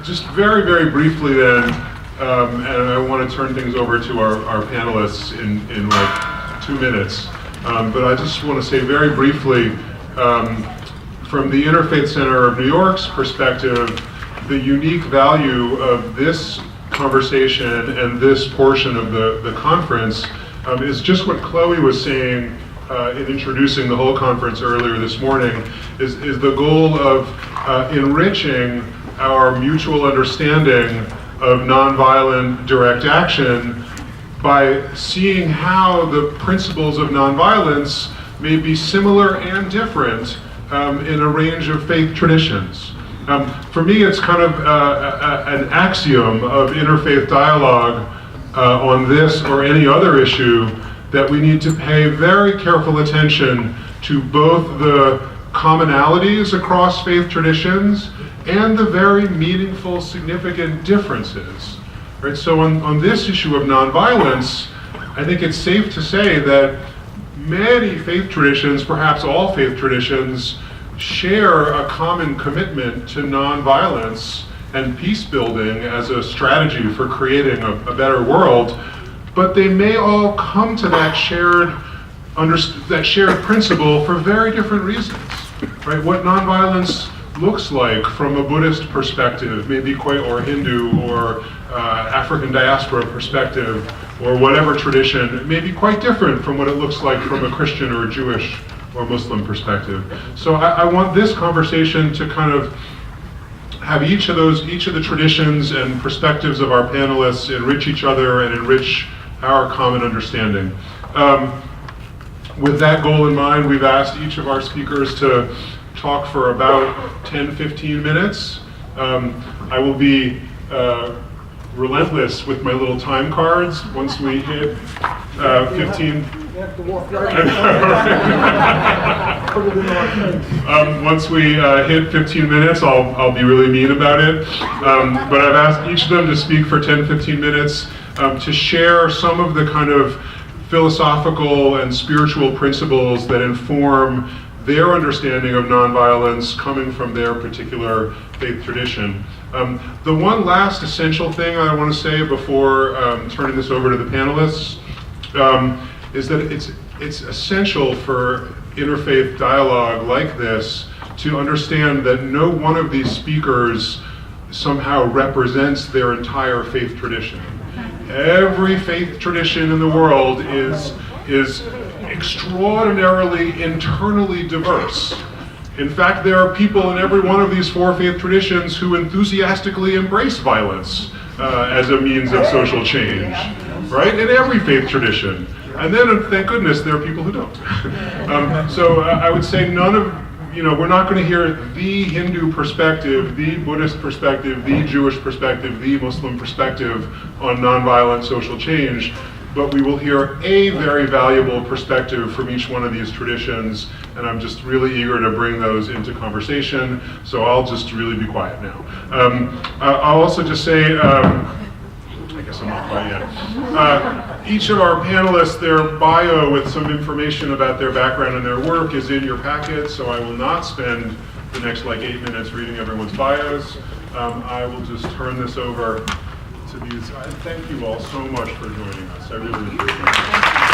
just very, very briefly then, and I want to turn things over to our panelists in like 2 minutes, but I just want to say very briefly, from the Interfaith Center of New York's perspective, the unique value of this conversation and this portion of the conference is just what Chloe was saying in introducing the whole conference earlier this morning, is the goal of enriching our mutual understanding of nonviolent direct action by seeing how the principles of nonviolence may be similar and different in a range of faith traditions. For me, it's kind of an axiom of interfaith dialogue on this or any other issue that we need to pay very careful attention to both the commonalities across faith traditions and the very meaningful, significant differences. Right? So on this issue of nonviolence, I think it's safe to say that many faith traditions, perhaps all faith traditions, share a common commitment to nonviolence and peace building as a strategy for creating a better world, but they may all come to that shared principle for very different reasons. Right? What nonviolence looks like from a Buddhist perspective, maybe quite, or Hindu or African diaspora perspective, or whatever tradition, may be quite different from what it looks like from a Christian or a Jewish or Muslim perspective. So I want this conversation to kind of have each of the traditions and perspectives of our panelists enrich each other and enrich our common understanding. With that goal in mind, we've asked each of our speakers to talk for about 10-15 minutes. I will be relentless with my little time cards. Once we hit 15. Once we hit 15 minutes, I'll be really mean about it. But I've asked each of them to speak for 10-15 minutes to share some of the kind of philosophical and spiritual principles that inform their understanding of nonviolence coming from their particular faith tradition. The one last essential thing I want to say before turning this over to the panelists is that it's essential for interfaith dialogue like this to understand that no one of these speakers somehow represents their entire faith tradition. Every faith tradition in the world is extraordinarily internally diverse. In fact, there are people in every one of these four faith traditions who enthusiastically embrace violence as a means of social change, right? In every faith tradition. And then, thank goodness, there are people who don't. So I would say we're not going to hear the Hindu perspective, the Buddhist perspective, the Jewish perspective, the Muslim perspective on nonviolent social change, but we will hear a very valuable perspective from each one of these traditions, and I'm just really eager to bring those into conversation, so I'll just really be quiet now. I'll also just say, I guess I'm not quiet yet. Each of our panelists, their bio with some information about their background and their work is in your packet, so I will not spend the next 8 minutes reading everyone's bios. I will just turn this over to these. Thank you all so much for joining us. I really appreciate it.